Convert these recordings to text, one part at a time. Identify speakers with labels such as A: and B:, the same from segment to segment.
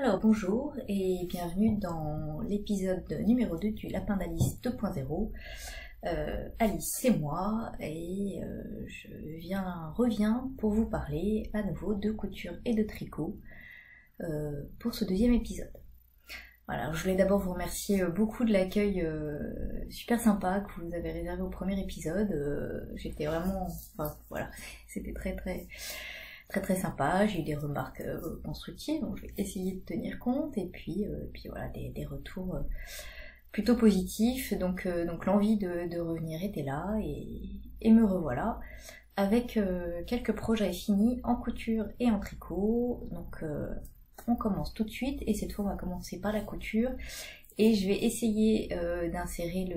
A: Alors bonjour et bienvenue dans l'épisode numéro 2 du Lapin d'Alice 2.0. Alice c'est moi et je reviens pour vous parler à nouveau de couture et de tricot pour ce deuxième épisode. Voilà, je voulais d'abord vous remercier beaucoup de l'accueil super sympa que vous avez réservé au premier épisode. J'étais vraiment, enfin voilà, c'était très sympa, j'ai eu des remarques constructives, donc je vais essayer de tenir compte, et puis voilà, des retours plutôt positifs, donc l'envie de revenir était là, et me revoilà, avec quelques projets finis en couture et en tricot, donc on commence tout de suite, et cette fois on va commencer par la couture, et je vais essayer d'insérer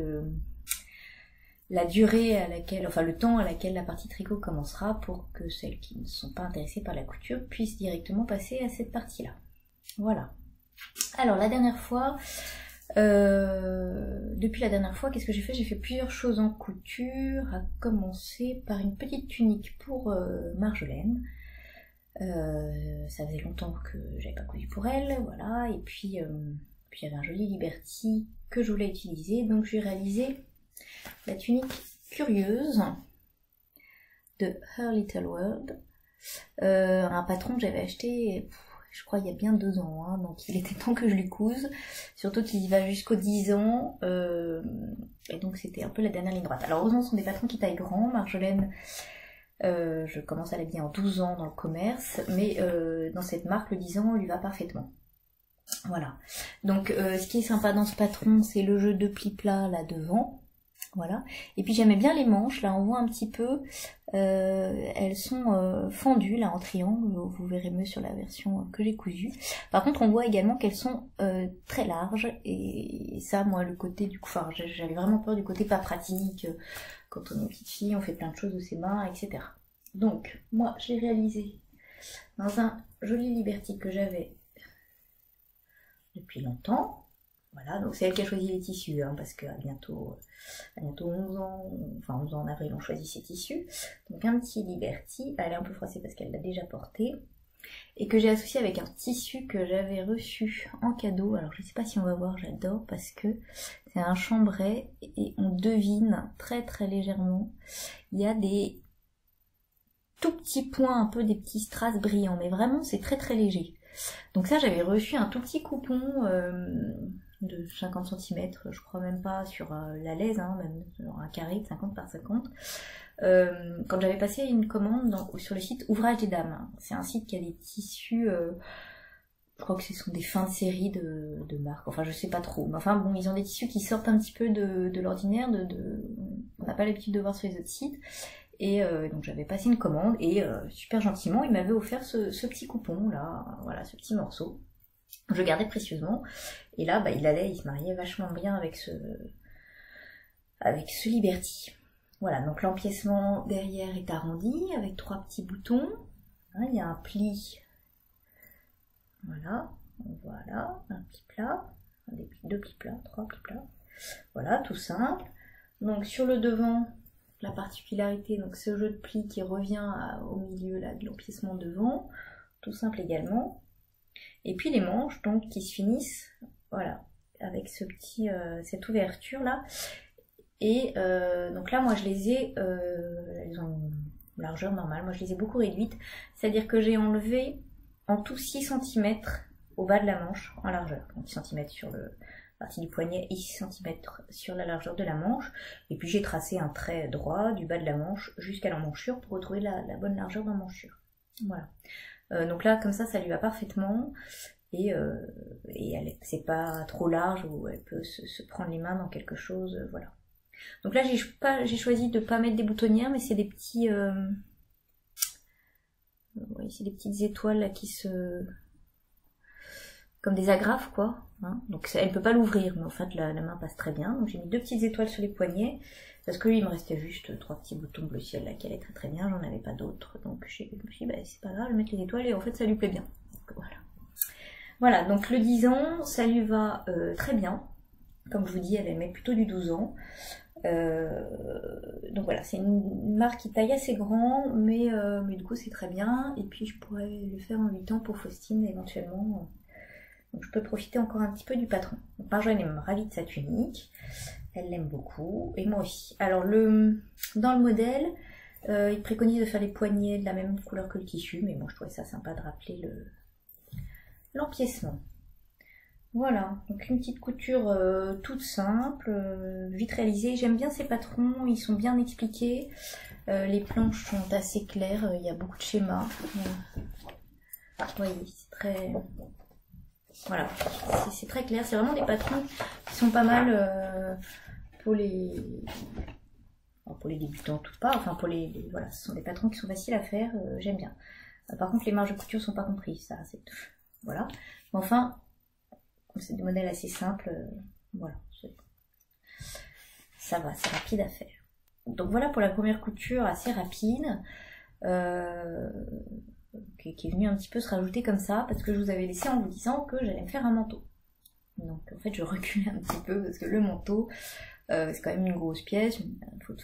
A: la durée à laquelle, enfin le temps à laquelle la partie tricot commencera pour que celles qui ne sont pas intéressées par la couture puissent directement passer à cette partie-là. Voilà. Alors la dernière fois, depuis la dernière fois, qu'est-ce que j'ai fait? J'ai fait plusieurs choses en couture, à commencer par une petite tunique pour Marjolaine. Ça faisait longtemps que j'avais pas cousu pour elle, voilà, et puis il y avait un joli Liberty que je voulais utiliser, donc j'ai réalisé la tunique curieuse de Her Little World, un patron que j'avais acheté, je crois il y a bien 2 ans, hein, donc il était temps que je lui couse, surtout qu'il y va jusqu'aux 10 ans, et donc c'était un peu la dernière ligne droite. Alors heureusement ce sont des patrons qui taillent grand, Marjolaine, je commence à l'habiller en 12 ans dans le commerce, mais dans cette marque le 10 ans lui va parfaitement. Voilà, donc ce qui est sympa dans ce patron c'est le jeu de plis plats là devant. Voilà, et puis j'aimais bien les manches, là on voit un petit peu, elles sont fendues là en triangle, vous verrez mieux sur la version que j'ai cousue. Par contre on voit également qu'elles sont très larges, et ça moi le côté du coup, enfin j'avais vraiment peur du côté pas pratique, quand on est petite fille on fait plein de choses de ses mains, etc. Donc moi j'ai réalisé dans un joli Liberty que j'avais depuis longtemps. Voilà, donc c'est elle qui a choisi les tissus, hein, parce qu'à bientôt 11 ans, enfin 11 ans en avril, on choisit ses tissus. Donc un petit Liberty, elle est un peu froissée parce qu'elle l'a déjà porté, et que j'ai associé avec un tissu que j'avais reçu en cadeau. Alors je sais pas si on va voir, j'adore, parce que c'est un chambray, et on devine très légèrement, il y a des tout petits points, un peu des petits strass brillants, mais vraiment c'est très léger. Donc ça j'avais reçu un tout petit coupon de 50 cm, je crois même pas, sur la laise, hein, même sur un carré de 50 par 50, quand j'avais passé une commande sur le site Ouvrage des Dames. C'est un site qui a des tissus, je crois que ce sont des fins de série de marques, enfin je sais pas trop, mais enfin bon, ils ont des tissus qui sortent un petit peu de l'ordinaire, on n'a pas l'habitude de voir sur les autres sites. Et donc j'avais passé une commande, et super gentiment il m'avait offert ce petit coupon là, voilà, ce petit morceau. Je gardais précieusement, et là il se mariait vachement bien avec ce Liberty. Voilà, donc l'empiècement derrière est arrondi avec 3 petits boutons, hein, il y a un pli, voilà, un pli plat, 2 plis plats, 3 plis plats, voilà, tout simple. Donc sur le devant, la particularité, donc ce jeu de plis qui revient au milieu là de l'empiècement devant, tout simple également. Et puis les manches donc qui se finissent, voilà, avec cette ouverture là. Et donc là moi je les ai, elles ont une largeur normale, moi je les ai beaucoup réduites, c'est-à-dire que j'ai enlevé en tout 6 cm au bas de la manche en largeur, donc 6 cm sur la partie du poignet et 6 cm sur la largeur de la manche, et puis j'ai tracé un trait droit du bas de la manche jusqu'à l'emmanchure pour retrouver la bonne largeur d'emmanchure. Voilà. Donc là comme ça lui va parfaitement, et c'est pas trop large où elle peut se prendre les mains dans quelque chose, voilà. Donc là j'ai choisi de pas mettre des boutonnières, mais c'est des petits c'est des petites étoiles là qui comme des agrafes quoi, hein. Donc elle peut pas l'ouvrir, mais en fait la main passe très bien. Donc j'ai mis 2 petites étoiles sur les poignets, parce que il me restait juste 3 petits boutons bleu ciel là qui allaient très bien, j'en avais pas d'autres, donc je me suis dit c'est pas grave, je vais mettre les étoiles, et en fait ça lui plaît bien. Donc, voilà, donc le 10 ans ça lui va très bien, comme je vous dis elle aimait plutôt du 12 ans. Donc voilà, c'est une marque qui taille assez grand, mais du coup c'est très bien, et puis je pourrais le faire en 8 ans pour Faustine éventuellement. Donc je peux profiter encore un petit peu du patron. Donc Marjolaine est ravie de sa tunique. Elle l'aime beaucoup. Et moi aussi. Alors dans le modèle, il préconise de faire les poignets de la même couleur que le tissu. Mais moi je trouvais ça sympa de rappeler l'empiècement. Voilà, donc une petite couture toute simple, vite réalisée. J'aime bien ces patrons, ils sont bien expliqués. Les planches sont assez claires, il y a beaucoup de schémas. Vous voyez, c'est très... Voilà, c'est très clair. C'est vraiment des patrons qui sont pas mal pour les débutants tout pas. Enfin, voilà, ce sont des patrons qui sont faciles à faire, j'aime bien. Par contre, les marges de couture sont pas comprises, ça, c'est tout. Voilà. Mais enfin... C'est des modèles assez simples, voilà, ça va, c'est rapide à faire. Donc voilà pour la première couture assez rapide, qui est venue un petit peu se rajouter comme ça, parce que je vous avais laissé en vous disant que j'allais me faire un manteau. Donc en fait je recule un petit peu, parce que le manteau, c'est quand même une grosse pièce, il faut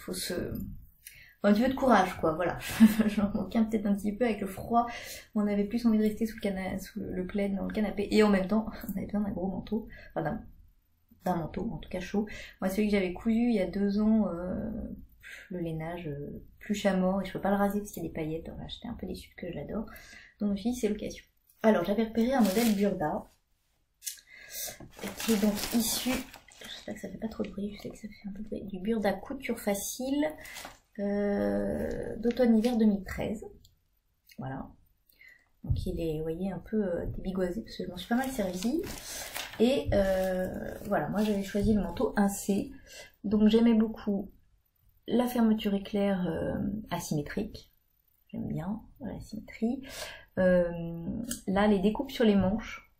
A: un petit peu de courage, quoi, voilà. J'en manquais peut-être un petit peu avec le froid. On avait plus envie de rester sous le plaid dans le canapé. Et en même temps, on avait besoin d'un gros manteau. Enfin, d'un manteau, en tout cas chaud. Moi, celui que j'avais cousu il y a 2 ans, le lainage plus chameau. Et je peux pas le raser parce qu'il y a des paillettes. Voilà, j'étais un peu déçue que je l'adore. Donc, je me suis dit, c'est l'occasion. Alors, j'avais repéré un modèle Burda. Qui est donc issu... J'espère que ça fait pas trop de bruit. Je sais que ça fait un peu de bruit. Du Burda Couture Facile. D'automne-hiver 2013. Voilà. Donc il est, vous voyez, un peu débigoisé parce que je m'en suis pas mal servie. Et voilà, moi j'avais choisi le manteau 1C. Donc j'aimais beaucoup la fermeture éclair asymétrique. J'aime bien la symétrie. Là, les découpes sur les manches,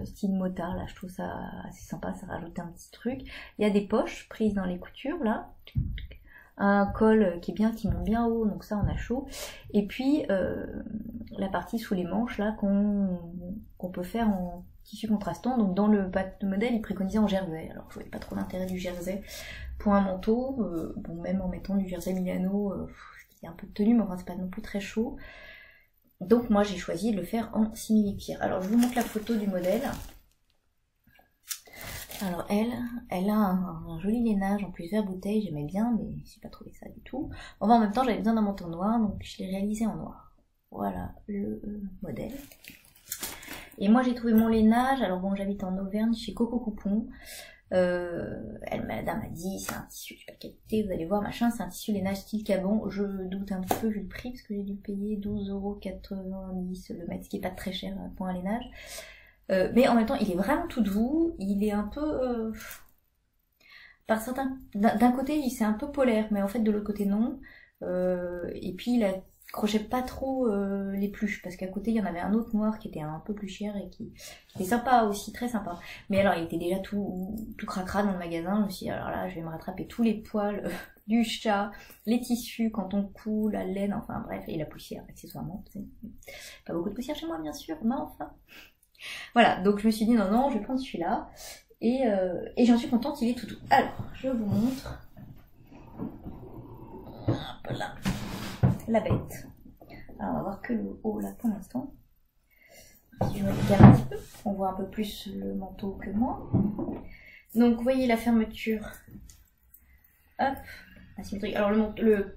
A: style motard, là je trouve ça assez sympa, ça rajoute un petit truc. Il y a des poches prises dans les coutures, là. Un col qui monte bien haut, donc ça on a chaud. Et puis la partie sous les manches là qu'on peut faire en tissu contrastant. Donc dans le modèle il préconisait en jersey. Alors je voyais pas trop l'intérêt du jersey pour un manteau. Bon, même en mettant du jersey Milano, il y a un peu de tenue, mais enfin c'est pas non plus très chaud. Donc moi j'ai choisi de le faire en simili-cuir. Alors je vous montre la photo du modèle. Alors elle a un joli lainage en plus vert bouteille, j'aimais bien, mais j'ai pas trouvé ça du tout. Enfin, en même temps j'avais besoin d'un manteau noir, donc je l'ai réalisé en noir. Voilà le modèle. Et moi j'ai trouvé mon lainage, alors bon j'habite en Auvergne chez Coco Coupon. Madame m'a dit c'est un tissu de super qualité, vous allez voir machin, c'est un tissu lainage style Caban. Je doute un petit peu vu le prix parce que j'ai dû payer 12,90 € le mètre, ce qui est pas très cher pour un lainage. Mais en même temps, il est vraiment tout doux, il est un peu... d'un côté, c'est un peu polaire, mais en fait, de l'autre côté, non. Et puis, il accrochait pas trop les pluches, parce qu'à côté, il y en avait un autre noir qui était un peu plus cher et qui était sympa aussi, très sympa. Mais alors, il était déjà tout cracra dans le magasin. Je me suis dit, alors là, je vais me rattraper tous les poils du chat, les tissus quand on coud, la laine, enfin bref, et la poussière, accessoirement. Pas beaucoup de poussière chez moi, bien sûr, mais enfin... Voilà, donc je me suis dit non, je vais prendre celui-là. Et j'en suis contente, il est tout doux. Alors, je vous montre. Hop là. La bête. Alors, on va voir que le haut là pour l'instant. Si je me décale un petit peu, on voit un peu plus le manteau que moi. Donc, vous voyez la fermeture. Hop, asymétrique. Alors, le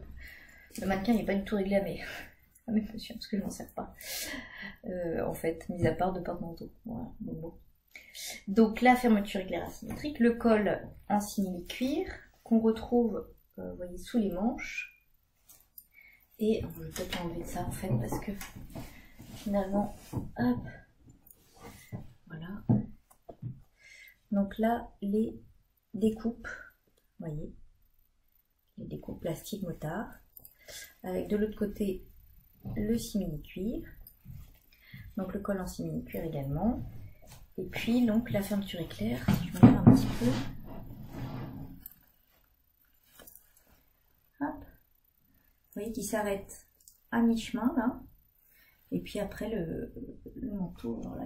A: mannequin n'est pas du tout réglé à mes positions, parce que je m'en sers pas. En fait, mis à part de porte-manteau. Voilà, bon. Donc la fermeture éclair asymétrique, le col en simili-cuir qu'on retrouve, vous voyez, sous les manches. Et je vais peut-être enlever ça en fait parce que finalement, hop, voilà. Donc là, les découpes, vous voyez, les découpes plastique motard, avec de l'autre côté le simili-cuir. Donc le col en simili-cuir également. Et puis donc la fermeture éclair, si je me mets un petit peu. Hop. Vous voyez qu'il s'arrête à mi-chemin là. Et puis après le manteau, alors là,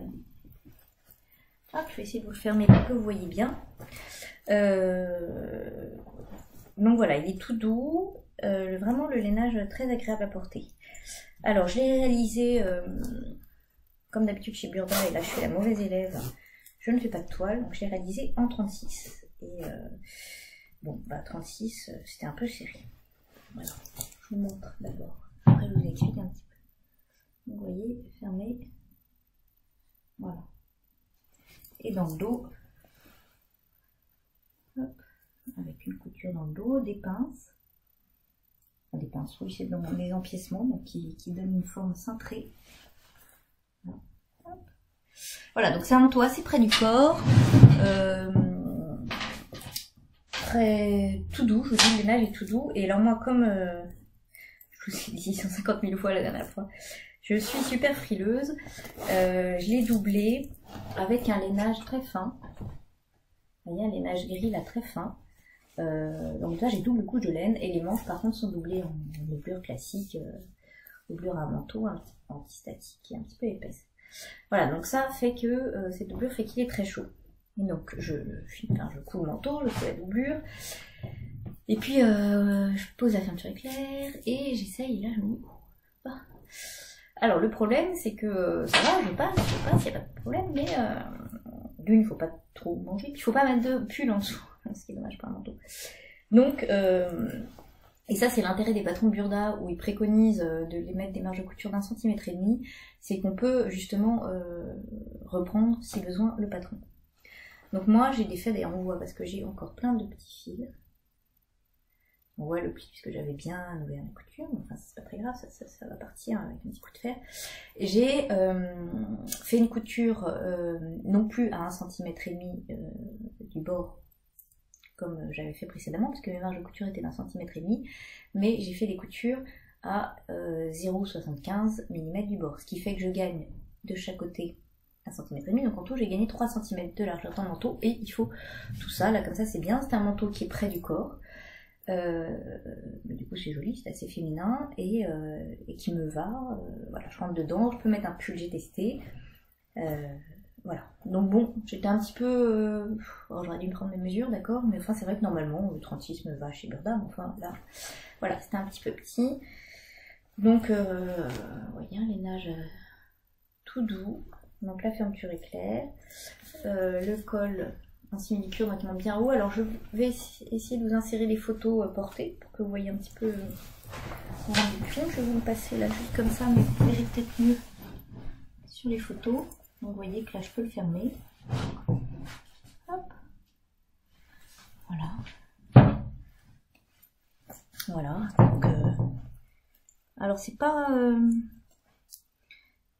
A: hop, je vais essayer de vous le fermer pour que vous voyez bien. Donc voilà, il est tout doux. Vraiment le lainage très agréable à porter. Alors je l'ai réalisé comme d'habitude chez Burda, et là je suis la mauvaise élève, je ne fais pas de toile, donc je l'ai réalisé en 36. Et bon, bah 36, c'était un peu serré. Voilà, je vous montre d'abord. Après, je vous explique un petit peu. Donc, vous voyez, fermé. Voilà. Et dans le dos, hop, avec une couture dans le dos, des pinces. Enfin, des pinces, oui, c'est dans les empiècements, donc qui donnent une forme cintrée. Voilà. Voilà, donc c'est un manteau assez près du corps. Très tout doux, je vous dis, le lainage est tout doux. Et alors moi, comme je vous ai dit 150 000 fois la dernière fois, je suis super frileuse. Je l'ai doublé avec un lainage très fin. Vous voyez, un lainage gris là très fin. Donc là j'ai double couche de laine et les manches par contre sont doublées en doublure classique, doublure à manteau anti-statique et un petit peu épaisse. Voilà, donc ça fait que cette doublure fait qu'il est très chaud. Et donc je couds le manteau, je fous la doublure, et puis je pose la fermeture éclair et j'essaye, et là je me dis ah. Alors le problème c'est que ça va, je passe, il n'y a pas de problème, mais d'une, il ne faut pas trop manger, puis il ne faut pas mettre de pull en dessous, ce qui est dommage pour un manteau. Donc, et ça c'est l'intérêt des patrons Burda où ils préconisent de les mettre des marges de couture d'1,5 cm, c'est qu'on peut justement reprendre si besoin le patron. Donc moi j'ai des faits, d'ailleurs on voit parce que j'ai encore plein de petits fils. On voit le pli puisque j'avais bien ouvert la couture, mais enfin c'est pas très grave, ça va partir avec un petit coup de fer. J'ai fait une couture non plus à 1,5 cm du bord comme j'avais fait précédemment, parce que mes marges de couture étaient d'1,5 cm, mais j'ai fait les coutures à 0,75 mm du bord, ce qui fait que je gagne de chaque côté 1,5 cm, donc en tout j'ai gagné 3 cm de largeur dans le manteau, et il faut tout ça, là comme ça c'est bien, c'est un manteau qui est près du corps, mais du coup c'est joli, c'est assez féminin, et qui me va, voilà, je rentre dedans, je peux mettre un pull, j'ai testé, voilà, donc bon, j'étais un petit peu, j'aurais dû me prendre mes mesures, d'accord, mais enfin c'est vrai que normalement le 36 me va chez Burda, mais enfin là, voilà, c'était un petit peu petit, donc vous voyez, un lainage tout doux, donc la fermeture est claire, le col en simili-cure donc il monte bien haut, alors je vais essayer de vous insérer les photos portées, pour que vous voyez un petit peu le rendu du film, je vais vous le passer là juste comme ça, mais vous verrez peut-être mieux sur les photos. Donc vous voyez que là je peux le fermer. Hop. Voilà. Voilà. Donc, alors c'est pas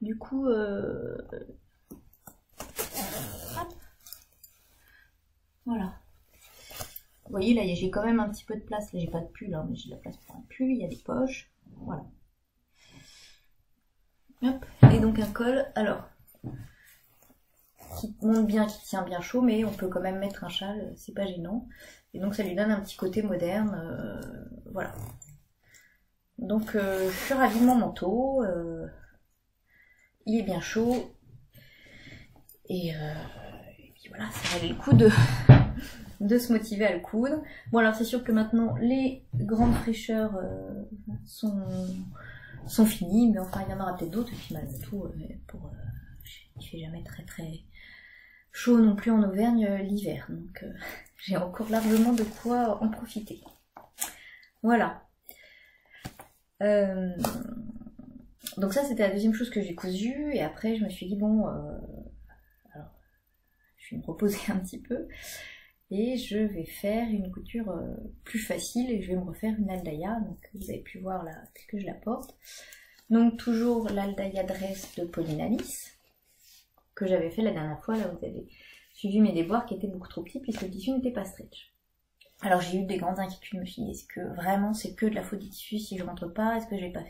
A: du coup hop. Voilà. Vous voyez là j'ai quand même un petit peu de place. Là j'ai pas de pull, hein, mais j'ai de la place pour un pull. Il y a des poches. Voilà. Hop. Et donc un col. Alors. Qui monte bien, qui tient bien chaud, mais on peut quand même mettre un châle, c'est pas gênant. Et donc ça lui donne un petit côté moderne, voilà. Donc je suis ravie de mon manteau, il est bien chaud, et puis voilà, ça valait le coup de se motiver à le coudre. Bon alors c'est sûr que maintenant les grandes fraîcheurs sont finies, mais enfin il y en aura peut-être d'autres, et puis malgré tout, il fait jamais très chaud non plus en Auvergne l'hiver, donc j'ai encore largement de quoi en profiter. Voilà. Donc ça c'était la deuxième chose que j'ai cousue, et après je me suis dit bon, alors je vais me reposer un petit peu, et je vais faire une couture plus facile, et je vais me refaire une Aldaïa, donc vous avez pu voir là que je la porte. Donc toujours l'Aldaïa Dress de Pauline Alice, que j'avais fait la dernière fois, là vous avez suivi mes déboires qui étaient beaucoup trop petits puisque le tissu n'était pas stretch. Alors j'ai eu des grandes inquiétudes, je me suis dit est-ce que vraiment c'est que de la faute du tissu si je rentre pas, est-ce que j'ai pas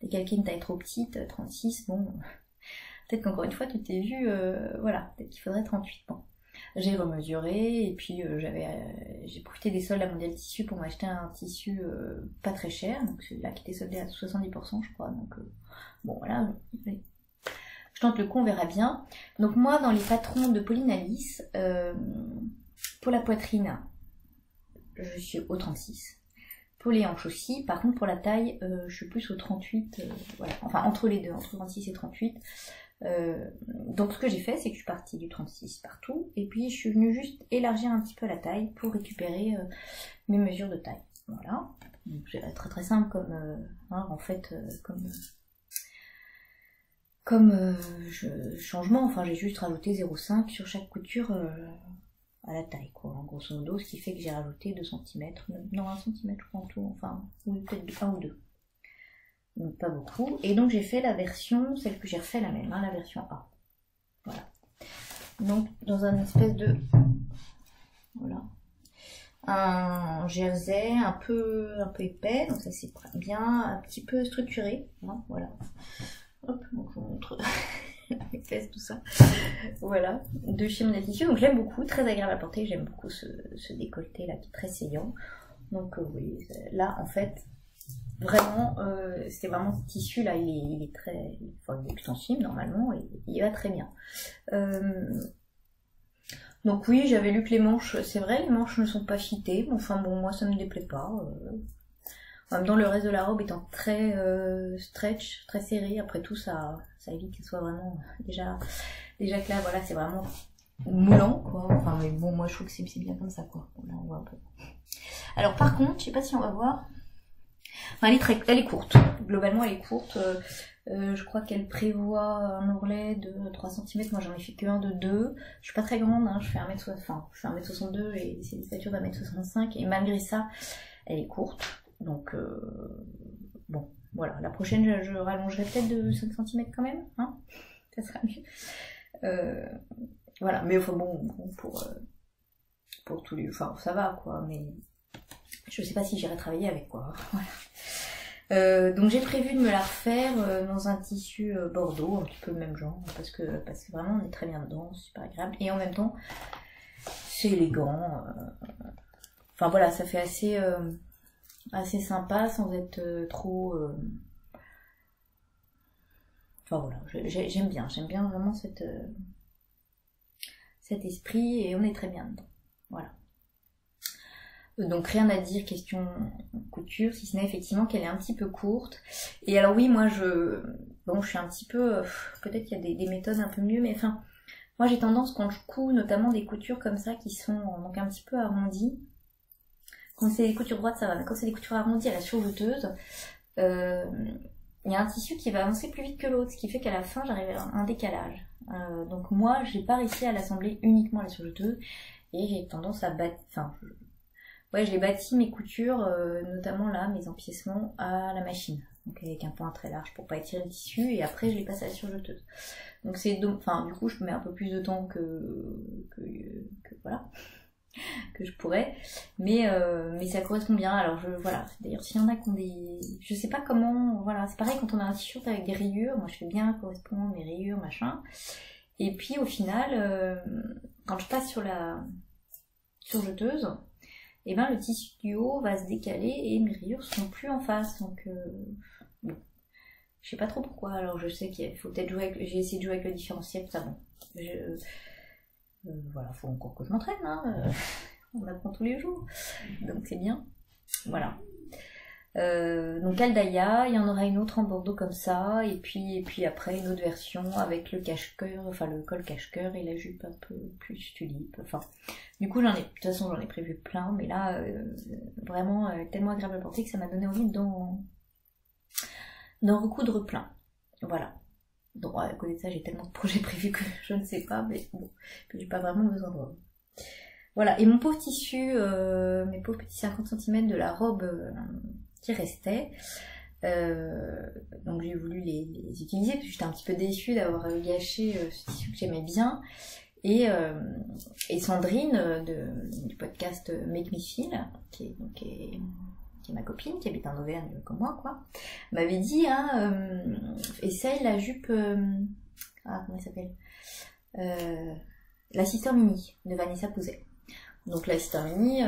A: décalqué une taille trop petite, 36, bon, peut-être qu'encore une fois tu t'es vu, voilà, peut-être qu'il faudrait 38, bon. J'ai remesuré, et puis j'ai profité des soldes à Mondial Tissu pour m'acheter un tissu pas très cher, donc celui-là qui était soldé à 70% je crois, donc bon voilà, je tente le coup, on verra bien. Donc moi, dans les patrons de Pauline Alice, pour la poitrine, je suis au 36. Pour les hanches aussi. Par contre, pour la taille, je suis plus au 38. Voilà. Enfin, entre les deux, entre 36 et 38. Donc ce que j'ai fait, c'est que je suis partie du 36 partout, et puis je suis venue juste élargir un petit peu la taille pour récupérer mes mesures de taille. Voilà. Donc c'est très très simple en fait, comme changement, enfin j'ai juste rajouté 0,5 sur chaque couture à la taille, quoi, en grosso modo, ce qui fait que j'ai rajouté 2 cm, non 1 cm en tout, enfin, oui peut-être 1 ou 2. Donc pas beaucoup. Et donc j'ai fait la version, celle que j'ai refait la même, la version A. Voilà. Donc dans un espèce de... Voilà. Un jersey un peu épais, donc ça c'est bien, un petit peu structuré. Hein, voilà. Hop, donc je vous montre les fesses, tout ça. Voilà, de chez Mona Tissu. Donc j'aime beaucoup, très agréable à porter, j'aime beaucoup ce décolleté là qui est très saillant. Donc oui, là en fait, vraiment, c'est vraiment ce tissu là, il est très, enfin il est extensible normalement, et il va très bien. Donc oui, j'avais lu que les manches, c'est vrai, les manches ne sont pas fitées, mais enfin bon, moi ça me déplaît pas. En même temps, le reste de la robe étant très stretch, très serré, après tout ça évite qu'elle soit vraiment déjà que là, voilà, c'est vraiment moulant, quoi. Enfin, mais bon, moi je trouve que c'est bien comme ça, quoi. Là, on voit un peu. Alors par contre, je sais pas si on va voir. Enfin, elle est courte. Globalement, elle est courte. Je crois qu'elle prévoit un ourlet de 3 cm. Moi, j'en ai fait que un de 2. Je suis pas très grande, hein. Je fais 1m62 et c'est une stature d'1m65. Et malgré ça, elle est courte. Donc, bon, voilà. La prochaine, je rallongerai peut-être de 5 cm quand même. Hein, ça sera mieux. Voilà. Mais enfin, bon pour tous les... Enfin, ça va, quoi. Mais je sais pas si j'irai travailler avec, quoi. Voilà. Donc j'ai prévu de me la refaire dans un tissu bordeaux, un petit peu le même genre, parce que vraiment on est très bien dedans, c'est super agréable, et en même temps c'est élégant, enfin voilà, ça fait assez sympa sans être trop... Enfin voilà, j'aime bien vraiment cet esprit, et on est très bien dedans, voilà. Donc rien à dire question couture, si ce n'est effectivement qu'elle est un petit peu courte. Et alors oui, moi je suis un petit peu... peut-être qu'il y a des méthodes un peu mieux, mais enfin, moi j'ai tendance quand je couds, notamment des coutures comme ça qui sont donc un petit peu arrondies. Quand c'est des coutures droites, ça va, mais quand c'est des coutures arrondies à la surjeteuse, il y a un tissu qui va avancer plus vite que l'autre, ce qui fait qu'à la fin j'arrive à un décalage. Donc moi j'ai pas réussi à l'assembler uniquement à la surjeteuse, et j'ai tendance à battre... Enfin, ouais, j'ai bâti mes coutures, notamment là, mes empiècements, à la machine. Donc avec un point très large pour pas étirer le tissu, et après je les passe à la surjeteuse. Donc c'est enfin du coup je mets un peu plus de temps que voilà, que je pourrais, mais ça correspond bien. Alors voilà, d'ailleurs s'il y en a qui ont des... Je sais pas comment, voilà, c'est pareil quand on a un t-shirt avec des rayures, moi je fais bien correspondre mes rayures, machin. Et puis au final, quand je passe sur la surjeteuse, et ben le tissu du haut va se décaler et mes rayures seront plus en face, donc bon, je sais pas trop pourquoi. Alors je sais qu'il faut peut-être jouer j'ai essayé de jouer avec le différentiel, ça bon, voilà, faut encore que je m'entraîne, hein, on apprend tous les jours, donc c'est bien, voilà. Donc Aldaïa, il y en aura une autre en bordeaux comme ça, et puis après une autre version avec le cache-cœur, enfin le col cache-cœur et la jupe un peu plus tulipe. Enfin, du coup de toute façon j'en ai prévu plein, mais là vraiment tellement agréable à porter que ça m'a donné envie d'en recoudre plein. Voilà. Donc à côté de ça j'ai tellement de projets prévus que je ne sais pas, mais bon, que j'ai pas vraiment besoin de voir. Voilà, et mon pauvre tissu, mes pauvres petits 50 cm de la robe qui restait, donc j'ai voulu les utiliser parce que j'étais un petit peu déçue d'avoir gâché ce tissu que j'aimais bien, et Sandrine du podcast Make Me Feel, qui est ma copine, qui habite en Auvergne comme moi, quoi, m'avait dit essaye la jupe comment elle s'appelle, la Sister Mini de Vanessa Pouzet. Donc la Sister Mini,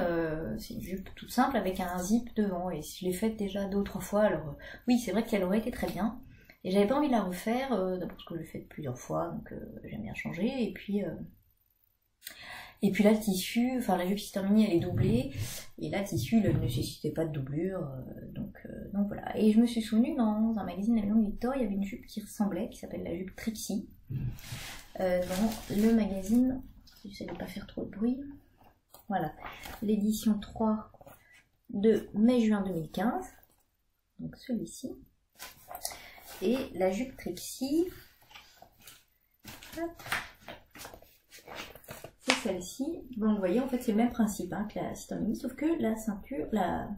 A: c'est une jupe toute simple avec un zip devant, et je l'ai faite déjà 2 ou 3 fois, alors oui c'est vrai qu'elle aurait été très bien, et j'avais pas envie de la refaire, d'abord parce que je l'ai faite plusieurs fois, donc j'aime bien changer, et puis là le tissu, enfin la jupe Sister Mini elle est doublée, et là le tissu il ne nécessitait pas de doublure, donc voilà. Et je me suis souvenue dans un magazine de la Maison Victor, il y avait une jupe qui ressemblait, qui s'appelle la jupe Trixie, dans le magazine, j'essaie de ne pas faire trop de bruit, voilà, l'édition 3 de mai-juin 2015, donc celui-ci, et la jupe Trixie, c'est celle-ci. Donc vous voyez, en fait c'est le même principe hein, que la Sister Mini, sauf que la ceinture, pas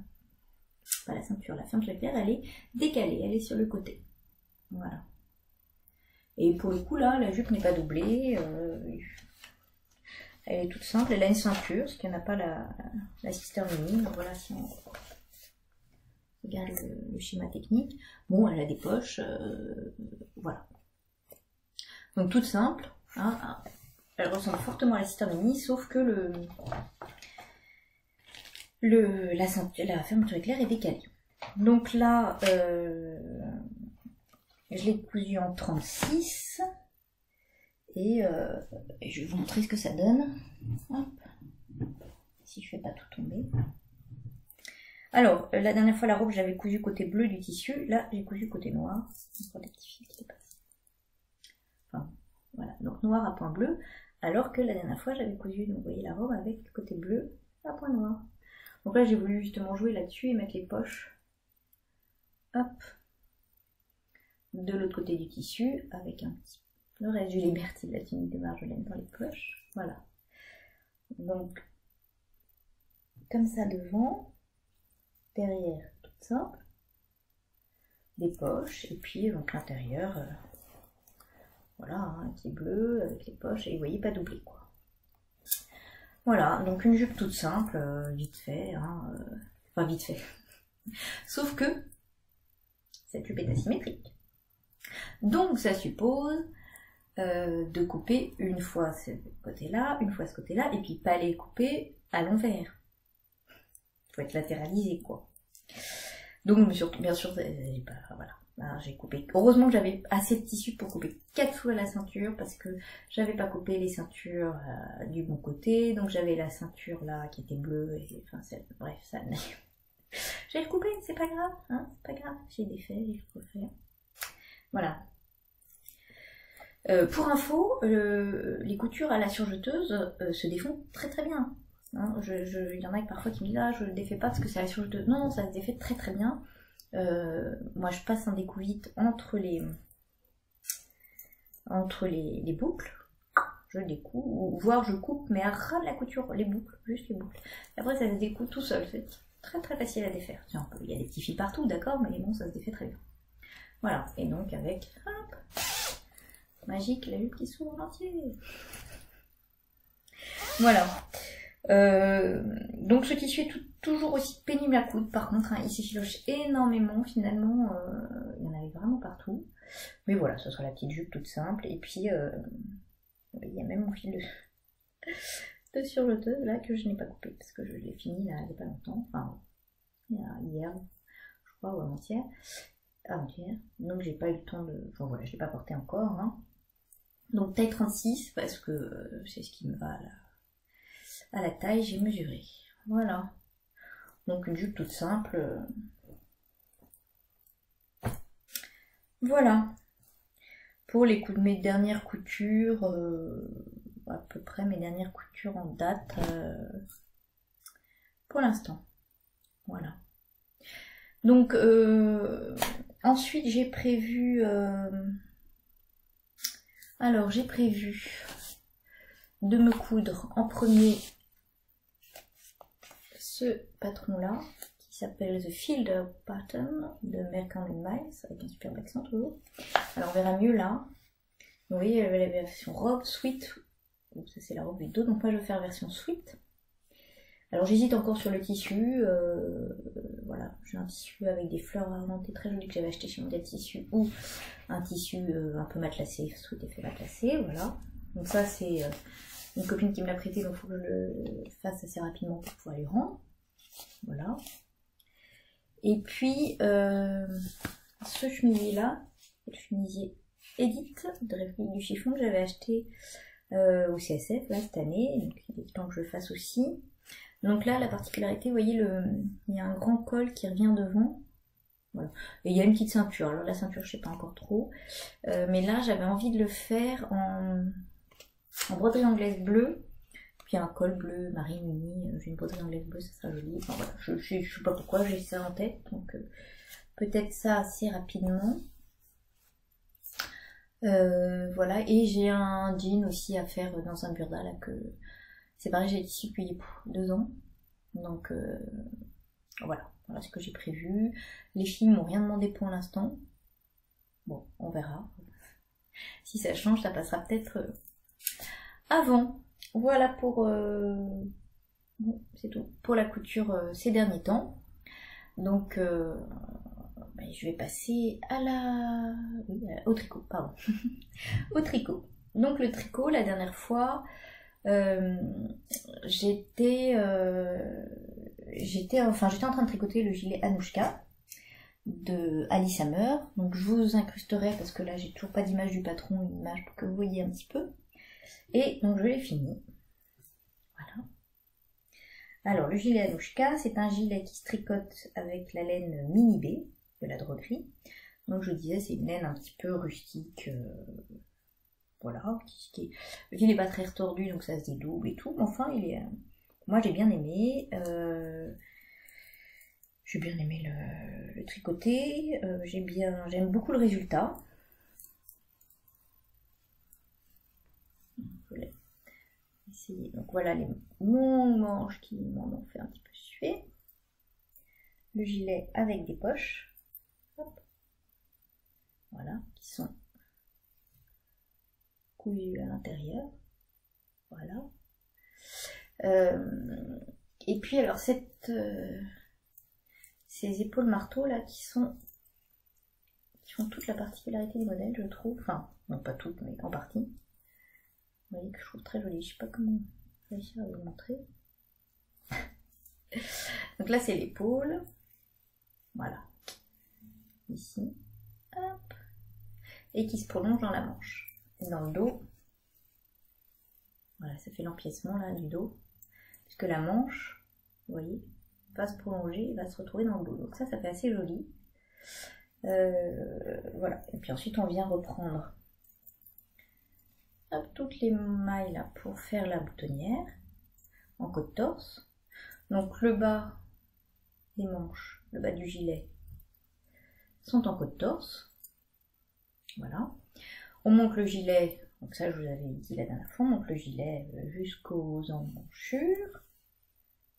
A: la ceinture, la fermeture éclair, elle est décalée, elle est sur le côté, voilà. Et pour le coup là, la jupe n'est pas doublée, elle est toute simple, elle a une ceinture, ce qu'il n'y en a pas la Sister Mini. Donc voilà, si on regarde le schéma technique, bon, elle a des poches, voilà. Donc toute simple, hein, elle ressemble fortement à la Sister Mini, sauf que la fermeture éclair est décalée. Donc là, je l'ai cousu en 36 et je vais vous montrer ce que ça donne. Hop. Si je fais pas tout tomber. Alors, la dernière fois la robe j'avais cousu côté bleu du tissu, là j'ai cousu côté noir. Encore des petits fils qui dépassent. Enfin, voilà, donc noir à point bleu, alors que la dernière fois j'avais cousu, donc vous voyez la robe avec côté bleu à point noir. Donc là j'ai voulu justement jouer là-dessus et mettre les poches, hop, de l'autre côté du tissu, avec un petit le reste du Liberty de la tunique de Marjolaine dans les poches, voilà. Donc, comme ça devant, derrière, toute simple, des poches, et puis donc l'intérieur, voilà, hein, qui est bleu, avec les poches, et vous voyez, pas doublé, quoi. Voilà, donc une jupe toute simple, vite fait, hein, enfin vite fait. Sauf que, cette jupe est asymétrique. Donc ça suppose de couper une fois ce côté-là, une fois ce côté-là, et puis pas les couper à l'envers. Il faut être latéralisé, quoi. Donc bien sûr, voilà, j'ai coupé. Heureusement que j'avais assez de tissu pour couper 4 fois la ceinture, parce que j'avais pas coupé les ceintures du bon côté, donc j'avais la ceinture là qui était bleue, et enfin bref, ça. J'ai recoupé, c'est pas grave, hein, c'est pas grave, j'ai défait, j'ai refait. Voilà. Pour info, les coutures à la surjeteuse se défont très très bien. Hein, il y en a parfois qui me disent ah je le défais pas parce que c'est à la surjeteuse. Non, ça se défait très très bien. Moi je passe un découpe vite entre les boucles. Je découpe, voire je coupe mais à ras de la couture les boucles, juste les boucles. Et après ça se découpe tout seul, c'est très très facile à défaire. Il y a des petits fils partout, d'accord, mais bon ça se défait très bien. Voilà, et donc avec hop, magique, la jupe qui s'ouvre en entier. Voilà. Donc ce tissu est toujours aussi pénible à coudre. Par contre, hein, il s'effiloche énormément. Finalement, il y en avait vraiment partout. Mais voilà, ce sera la petite jupe toute simple. Et puis, il y a même mon fil de surjeteuse là que je n'ai pas coupé parce que je l'ai fini là il n'y a pas longtemps. Enfin, hier, je crois, ou avant-hier. Donc j'ai pas eu le temps de... Enfin voilà, je l'ai pas porté encore. Hein. Donc taille 36 parce que c'est ce qui me va à la taille, j'ai mesuré. Voilà. Donc une jupe toute simple. Voilà. Pour mes dernières coutures, à peu près mes dernières coutures en date pour l'instant. Voilà. Donc ensuite j'ai prévu... Alors j'ai prévu de me coudre en premier ce patron là qui s'appelle The Fielder Pattern de Merck & Miles avec un superbe accent toujours. Alors on verra mieux là. Vous voyez la version robe, sweat. Ça c'est la robe du dos, donc moi je vais faire version sweat. Alors j'hésite encore sur le tissu. Voilà, j'ai un tissu avec des fleurs ornementées très jolies que j'avais acheté chez Modèle Tissu ou un tissu un peu matelassé, sweat effet matelassé, voilà. Donc ça c'est une copine qui me l'a prêté, donc il faut que je le fasse assez rapidement pour pouvoir lui rendre. Voilà. Et puis ce chemisier là, le chemisier Edith de République du Chiffon que j'avais acheté au CSF là cette année, donc il est temps que je le fasse aussi. Donc là la particularité, vous voyez il y a un grand col qui revient devant. Voilà. Et il y a une petite ceinture, alors la ceinture je sais pas encore trop, mais là j'avais envie de le faire en broderie anglaise bleue, puis un col bleu marine uni, j'ai une broderie anglaise bleue, ça sera joli. Enfin voilà, je sais pas pourquoi j'ai ça en tête, donc peut-être ça assez rapidement. Voilà, et j'ai un jean aussi à faire dans un burda là que c'est pareil, j'ai ici depuis 2 ans, donc voilà ce que j'ai prévu. Les filles m'ont rien demandé pour l'instant, bon on verra, si ça change ça passera peut-être avant. Voilà pour bon, c'est tout pour la couture ces derniers temps. Donc je vais passer au tricot, pardon. Au tricot. Donc le tricot, la dernière fois, j'étais en train de tricoter le gilet Anouchka de Alice Hammer. Donc je vous incrusterai parce que là j'ai toujours pas d'image du patron, une image pour que vous voyez un petit peu. Et donc je l'ai fini. Voilà. Alors le gilet Anouchka, c'est un gilet qui se tricote avec la laine Mini B de la droguerie. Donc je vous disais, c'est une laine un petit peu rustique, voilà, le fil n'est pas très retordu, donc ça se dédouble et tout. Mais enfin, moi j'ai bien aimé. Le tricoter. J'aime beaucoup le résultat. Je l'ai essayé. Donc voilà les longues manches qui m'en ont fait un petit peu suer. Le gilet avec des poches. Hop. Voilà, qui sont cousues à l'intérieur. Voilà. Et puis alors ces épaules marteau là qui font toute la particularité du modèle, je trouve. Enfin, non pas toutes, mais en partie. Vous voyez que je trouve très jolie. Je sais pas comment réussir à vous le montrer. Donc là c'est l'épaule. Voilà. Ici. Hop. Et qui se prolonge dans la manche. Et dans le dos. Voilà, ça fait l'empiècement là du dos. Puisque la manche, vous voyez, va se prolonger et va se retrouver dans le dos. Donc ça fait assez joli. Voilà. Et puis ensuite on vient reprendre toutes les mailles là pour faire la boutonnière en côte torse. Donc le bas des manches, le bas du gilet sont en côte torse. Voilà. On monte le gilet, donc ça je vous avais dit la dernière fois, on monte le gilet jusqu'aux emmanchures.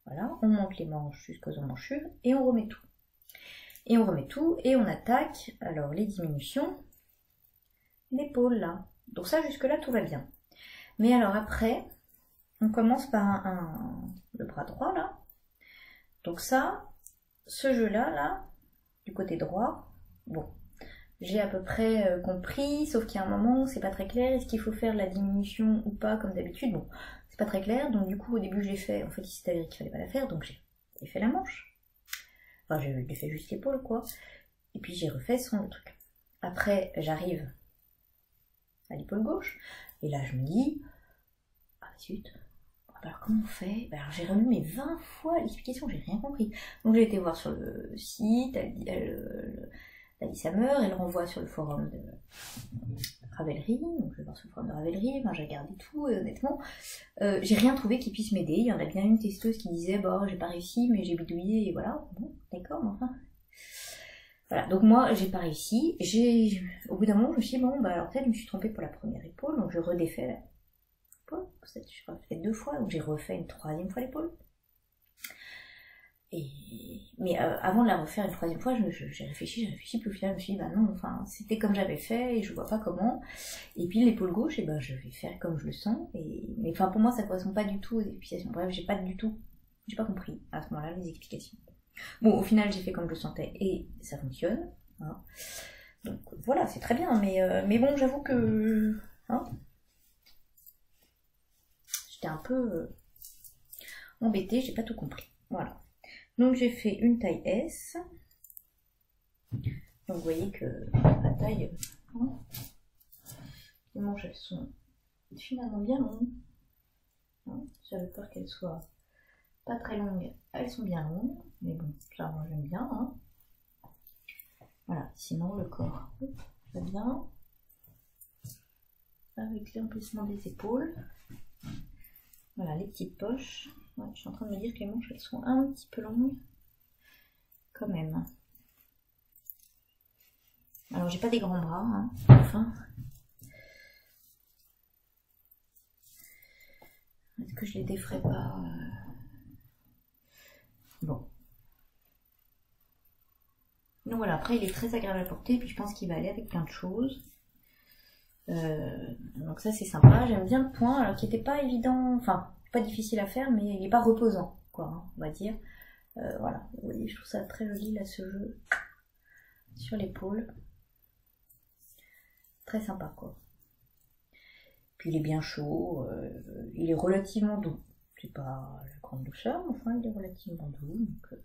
A: Voilà, on monte les manches jusqu'aux emmanchures et on remet tout. Et on remet tout et on attaque alors les diminutions, l'épaule là. Donc ça jusque là tout va bien. Mais alors après, on commence par le bras droit là. Donc ça, ce jeu là, du côté droit, bon, j'ai à peu près compris, sauf qu'il y a un moment où c'est pas très clair, est-ce qu'il faut faire la diminution ou pas comme d'habitude, bon, c'est pas très clair, donc du coup au début je l'ai fait, en fait il s'est avéré qu'il fallait pas la faire, donc j'ai fait la manche, enfin j'ai fait juste l'épaule quoi, et puis j'ai refait sans le truc. Après j'arrive à l'épaule gauche, et là je me dis, ah zut, alors comment on fait? Alors j'ai relu mes 20 fois l'explication, j'ai rien compris. Donc j'ai été voir sur le site, Alice Hammer, elle renvoie sur le forum de Ravelry, donc je vais voir sur le forum de Ravelry, enfin, j'ai regardé tout et honnêtement, j'ai rien trouvé qui puisse m'aider. Il y en a bien une testeuse qui disait bon j'ai pas réussi mais j'ai bidouillé et voilà, bon d'accord mais enfin. Voilà, donc moi j'ai pas réussi, au bout d'un moment je me suis dit bon bah alors peut-être je me suis trompée pour la première épaule, donc je redéfais la épaule, je refais 2 fois, donc j'ai refait une 3e fois l'épaule. Mais avant de la refaire une 3e fois, j'ai réfléchi, puis au final je me suis dit bah non, enfin c'était comme j'avais fait et je vois pas comment. Et puis l'épaule gauche, et ben je vais faire comme je le sens. Mais enfin pour moi ça correspond pas du tout aux explications. Bref, j'ai pas compris à ce moment-là les explications. Bon, au final j'ai fait comme je le sentais et ça fonctionne. Hein. Donc voilà, c'est très bien. Mais bon, j'avoue que hein, j'étais un peu embêtée, j'ai pas tout compris. Voilà. Donc j'ai fait une taille S. Donc vous voyez que la taille, les manches elles sont finalement bien longues. J'avais peur qu'elles soient pas très longues, elles sont bien longues, mais bon, ça moi j'aime bien. Hein. Voilà, sinon le corps va bien. Avec l'emplissement des épaules. Voilà, les petites poches. Ouais, je suis en train de me dire que les manches, elles sont un petit peu longues. Quand même. Alors, j'ai pas des grands bras, hein, enfin. Est-ce que je les défrais pas Bon. Donc voilà, après, il est très agréable à porter, puis je pense qu'il va aller avec plein de choses. Donc ça, c'est sympa. J'aime bien le point, alors qu'il n'était pas évident, enfin, pas difficile à faire, mais il n'est pas reposant, quoi, hein, on va dire. Voilà, vous voyez, je trouve ça très joli, là, ce jeu sur l'épaule. Très sympa, quoi. Puis il est bien chaud, il est relativement doux. C'est pas la grande douceur, mais enfin, il est relativement doux, donc...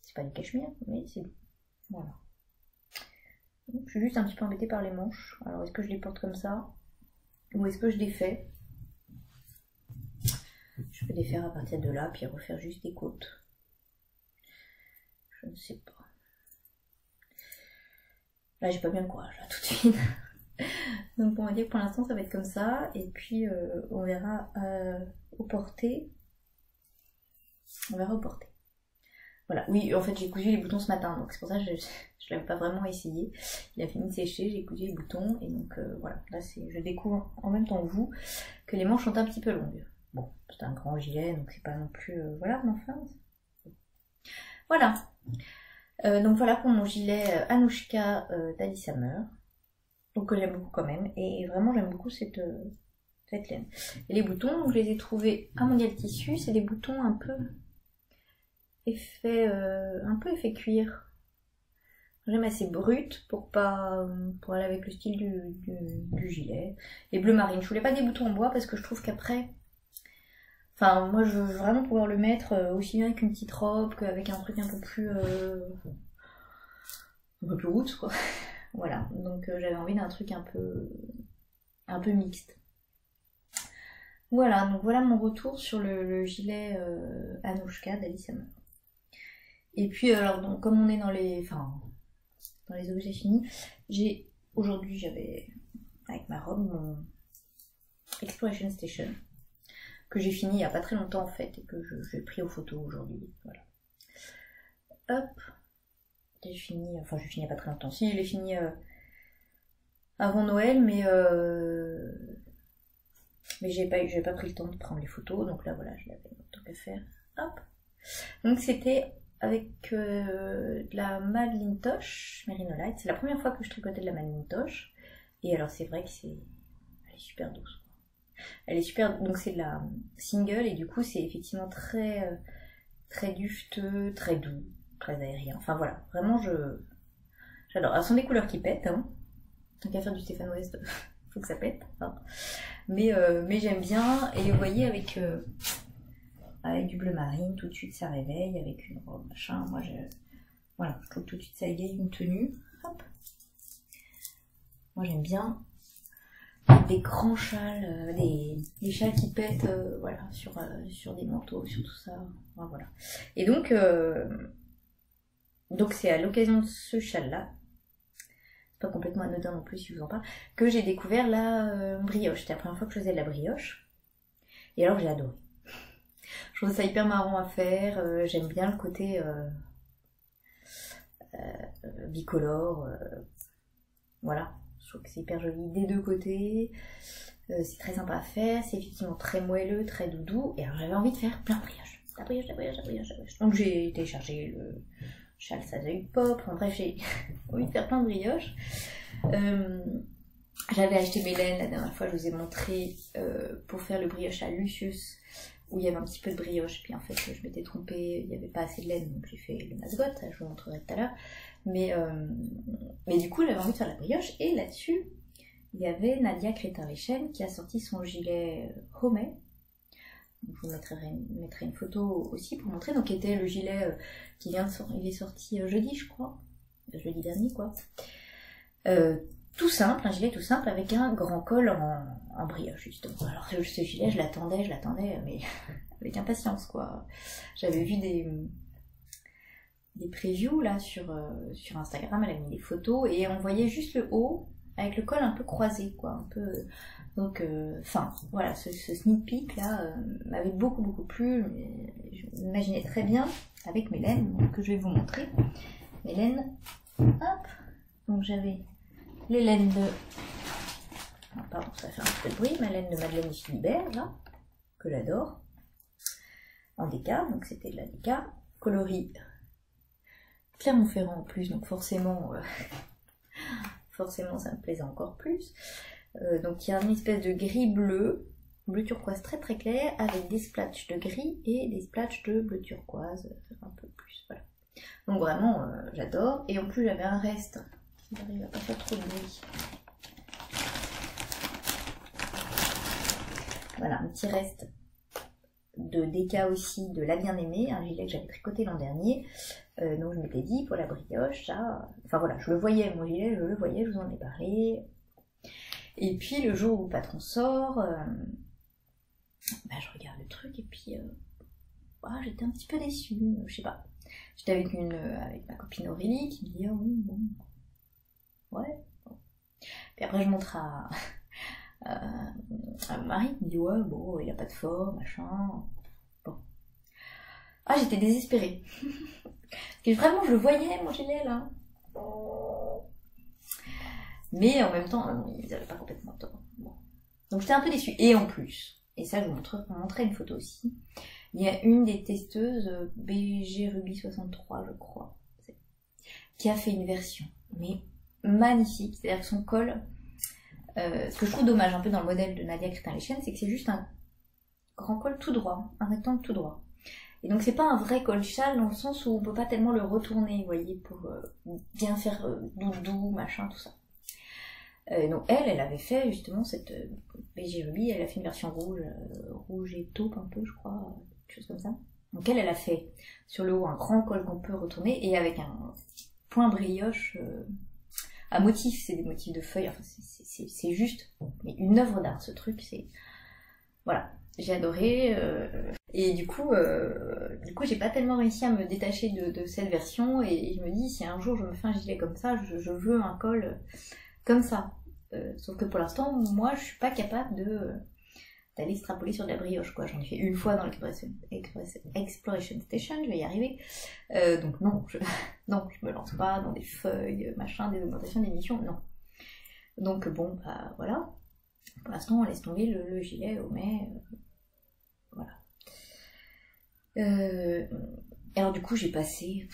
A: c'est pas du cachemire, mais c'est doux. Voilà. Donc, je suis juste un petit peu embêtée par les manches. Alors, est-ce que je les porte comme ça? Ou est-ce que je les fais? Je peux les faire à partir de là, puis refaire juste des côtes. Je ne sais pas. Là, j'ai pas bien le courage, là, tout de suite. Donc, on va dire que pour l'instant, ça va être comme ça. Et puis, on verra au porté. On verra au porté. Voilà, oui, en fait, j'ai cousu les boutons ce matin. Donc, c'est pour ça que je l'avais pas vraiment essayé. Il a fini de sécher, j'ai cousu les boutons. Et donc, voilà, là, je découvre en même temps que vous que les manches sont un petit peu longues. Bon, c'est un grand gilet, donc c'est pas non plus... voilà, mais enfin... Voilà. Donc voilà pour mon gilet Anouchka d'Alice Summer. Donc que j'aime beaucoup quand même. Et vraiment, j'aime beaucoup cette laine. Et les boutons, donc, je les ai trouvés à Mondial Tissu. C'est des boutons un peu effet cuir. J'aime assez brut pour aller avec le style du gilet. Et bleu marine. Je voulais pas des boutons en bois parce que je trouve qu'après... Enfin, moi, je veux vraiment pouvoir le mettre aussi bien avec une petite robe qu'avec un truc un peu plus roots, quoi. Voilà, donc j'avais envie d'un truc un peu mixte. Voilà, donc voilà mon retour sur le gilet Anouchka d'Alice Summer. Et puis, alors, donc, comme on est dans les objets finis, aujourd'hui, j'avais, avec ma robe, mon Exploration Station, que j'ai fini il n'y a pas très longtemps en fait, et que j'ai pris aux photos aujourd'hui, voilà. Hop, j'ai fini il n'y a pas très longtemps, si je l'ai fini avant Noël, mais j'ai pas pris le temps de prendre les photos, donc là voilà, je l'avais tant qu'à faire, hop. Donc c'était avec de la Madeline Tosh, Merino Light, c'est la première fois que je tricotais de la Madeline Tosh, et alors c'est vrai que elle est super douce. Elle est super, donc c'est de la single et du coup c'est effectivement très très dufteux, très doux, très aérien. Enfin voilà, vraiment j'adore. Alors ce sont des couleurs qui pètent, hein. Tant qu'à faire du Stéphane West, faut que ça pète. Hein. Mais j'aime bien, et vous voyez avec du bleu marine, tout de suite ça réveille, avec une robe, machin. Moi voilà, je trouve tout de suite ça égaye une tenue. Hop. Moi j'aime bien. Des grands châles, des châles qui pètent, voilà, sur des manteaux, sur tout ça, enfin, voilà. Et donc c'est à l'occasion de ce châle-là, c'est pas complètement anodin non plus si je vous en parle, que j'ai découvert la brioche. C'était la première fois que je faisais de la brioche, et alors j'ai adoré. Je trouve ça hyper marrant à faire, j'aime bien le côté bicolore, voilà. Je trouve que c'est hyper joli des deux côtés, c'est très sympa à faire, c'est effectivement très moelleux, très doudou, et alors j'avais envie de faire plein de brioches. La brioche. Donc j'ai téléchargé le châle Sazaï Pop, enfin bref, j'ai envie de faire plein de brioches. J'avais acheté mes laines la dernière fois, je vous ai montré, pour faire le brioche à Lucius, où il y avait un petit peu de brioche, puis en fait je m'étais trompée, il n'y avait pas assez de laine, donc j'ai fait le masgotte, je vous montrerai tout à l'heure. Mais du coup j'avais envie de faire la brioche, et là-dessus il y avait Nadia Crétin-Lechen qui a sorti son gilet Homey. Je vous mettrai une photo aussi pour montrer, donc qui était le gilet qui vient de sortir, il est sorti jeudi je crois, jeudi dernier quoi. Tout simple, un gilet tout simple avec un grand col en brioche justement. Alors ce gilet je l'attendais mais avec impatience quoi. J'avais vu des previews là sur Instagram, elle a mis des photos et on voyait juste le haut avec le col un peu croisé quoi, un peu donc enfin voilà, ce sneak peek là m'avait beaucoup plu, je m'imaginais très bien avec mes laines que je vais vous montrer. Mes laines, hop, donc j'avais les laines de, oh, pardon, ça fait un peu de bruit, ma laine de Madeleine et Philibert là, que j'adore, en déca, donc c'était de la déca, coloris Clermont-Ferrand en plus, donc forcément forcément ça me plaisait encore plus. Donc il y a une espèce de gris bleu turquoise très clair, avec des splatchs de gris et des splatchs de bleu turquoise, un peu plus, voilà. Donc vraiment j'adore, et en plus j'avais un reste, si j'arrive à pas faire trop de bruit. Voilà, un petit reste de déca aussi de La Bien-Aimée, un gilet que j'avais tricoté l'an dernier. Donc je m'étais dit pour la brioche, ça... Enfin voilà, je le voyais, mon gilet, je le voyais, je vous en ai parlé. Et puis le jour où le patron sort, bah, je regarde le truc et puis j'étais un petit peu déçue, je sais pas. J'étais avec ma copine Aurélie qui me dit oh oui, bon, ouais. Bon. Puis après je montre à mon mari qui me dit ouais bon il a pas de forme, machin. Bon. Ah j'étais désespérée. Et vraiment je le voyais mon gilet là. Mais en même temps, ils n'avaient pas complètement tort. Bon. Donc j'étais un peu déçue. Et en plus, et ça je vous montrerai une photo aussi, il y a une des testeuses, BG Ruby 63 je crois, qui a fait une version, mais magnifique. C'est-à-dire que son col, ce que je trouve dommage un peu dans le modèle de Nadia Crétin-Lechen, c'est que c'est juste un grand col tout droit, un rectangle tout droit. Et donc c'est pas un vrai col châle dans le sens où on peut pas tellement le retourner, vous voyez, pour bien faire doudou, machin, tout ça. Donc elle avait fait justement cette BG Ruby, elle a fait une version rouge et taupe un peu je crois, quelque chose comme ça. Donc elle a fait sur le haut un grand col qu'on peut retourner et avec un point brioche à motifs, c'est des motifs de feuilles, enfin c'est juste mais une œuvre d'art ce truc, c'est... Voilà, j'ai adoré et du coup j'ai pas tellement réussi à me détacher de cette version et je me dis si un jour je me fais un gilet comme ça, je veux un col comme ça. Sauf que pour l'instant, moi, je suis pas capable d'aller extrapoler sur de la brioche, quoi. J'en ai fait une fois dans l'Exploration Station, je vais y arriver. Donc non, je me lance pas dans des feuilles, machin, des augmentations d'émissions, non. Donc bon, bah voilà. Pour l'instant, on laisse tomber le gilet au mai. Voilà. Alors du coup, j'ai passé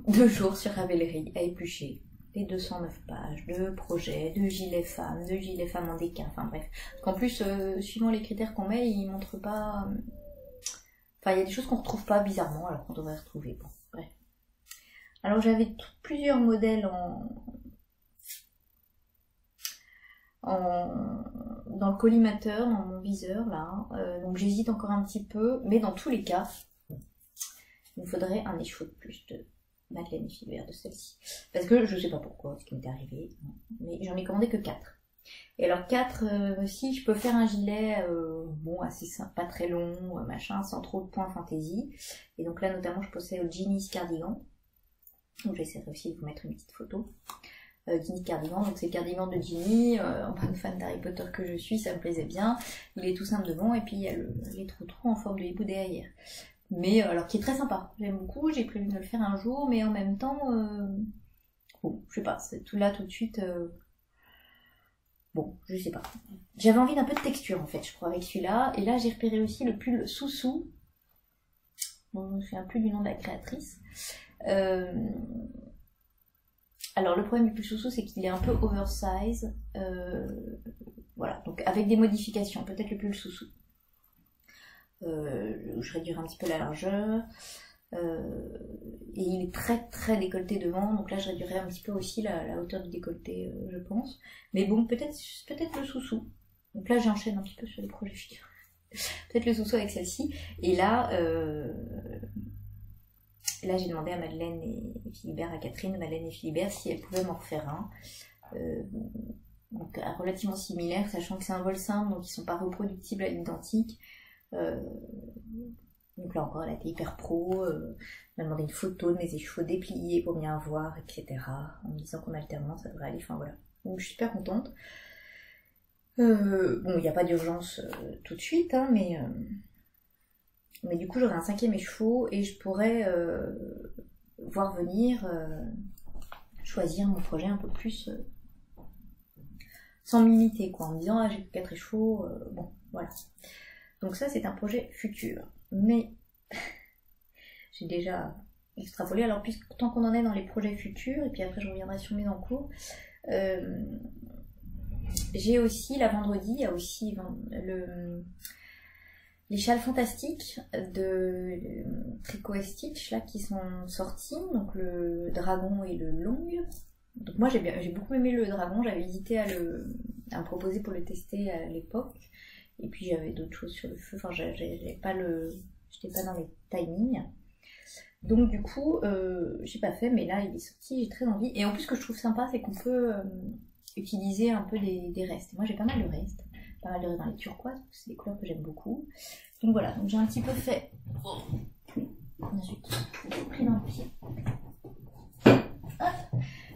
A: 2 jours sur Ravelry à éplucher les 209 pages de projets, de gilets femmes en déca, enfin bref. Parce qu'en plus, suivant les critères qu'on met, ils montrent pas... Enfin, il y a des choses qu'on retrouve pas bizarrement, alors qu'on devrait retrouver. Bon, bref. Alors j'avais plusieurs modèles dans le collimateur, dans mon viseur, là. Donc j'hésite encore un petit peu, mais dans tous les cas, il me faudrait un écheveau de plus de Madeleine et Philibert de celle-ci. Parce que je sais pas pourquoi, ce qui m'est arrivé, mais j'en ai commandé que 4. Et alors 4, si je peux faire un gilet, bon, assez simple, pas très long, machin, sans trop de points fantaisie. Et donc là, notamment, je pensais au Ginny's Cardigan. Donc j'essaierai aussi de vous mettre une petite photo. Ginny Cardigan, donc c'est le cardigan de Ginny, en bonne fan d'Harry Potter que je suis, ça me plaisait bien. Il est tout simple devant, et puis il y a les trous en forme de hibou derrière. Mais alors qui est très sympa, j'aime beaucoup, j'ai prévu de le faire un jour, mais en même temps, bon, je sais pas, c'est tout là tout de suite, bon, je sais pas. J'avais envie d'un peu de texture en fait, je crois, avec celui-là, et là j'ai repéré aussi le pull Soussou, bon, je me souviens plus du nom de la créatrice. Alors le problème du pull Soussou, c'est qu'il est un peu oversize, voilà, donc avec des modifications, peut-être le pull Soussou. Je réduirai un petit peu la largeur et il est très décolleté devant, donc là je réduirai un petit peu aussi la hauteur du décolleté, je pense, mais bon, peut-être le sous-sous. Donc là j'enchaîne un petit peu sur les projets futurs, peut-être le sous-sous avec celle-ci. Et là j'ai demandé à Madeleine et Philibert, à Catherine, Madeleine et Philibert, si elles pouvaient m'en refaire un, donc relativement similaire, sachant que c'est un vol simple, donc ils sont pas reproductibles à l'identique. Donc Donc là encore, elle a été hyper pro, elle m'a demandé une photo de mes écheveaux dépliés pour bien voir, etc. En me disant qu'en alternance, ça devrait aller, enfin voilà. Donc je suis super contente. Bon, il n'y a pas d'urgence tout de suite, hein, mais du coup j'aurai un 5e écheveau et je pourrais voir venir choisir mon projet un peu plus sans me limiter, quoi, en me disant ah j'ai que 4 écheveaux, bon voilà. Donc ça c'est un projet futur, mais j'ai déjà extrapolé. Alors puisque tant qu'on en est dans les projets futurs, et puis après je reviendrai sur mes en cours, j'ai aussi, la vendredi, il y a aussi les châles fantastiques de Tricot et Stitch là, qui sont sortis, donc le dragon et le long. Donc moi j'ai beaucoup aimé le dragon, j'avais hésité à me proposer pour le tester à l'époque, et puis j'avais d'autres choses sur le feu, enfin j'étais pas dans les timings. Donc du coup, j'ai pas fait, mais là il est sorti, j'ai très envie. Et en plus ce que je trouve sympa, c'est qu'on peut utiliser un peu des restes. Moi j'ai pas mal de restes, dans les turquoises, parce que c'est des couleurs que j'aime beaucoup. Donc voilà, donc j'ai un petit peu fait... Oh. Ensuite, j'ai pris dans le pied. Hop.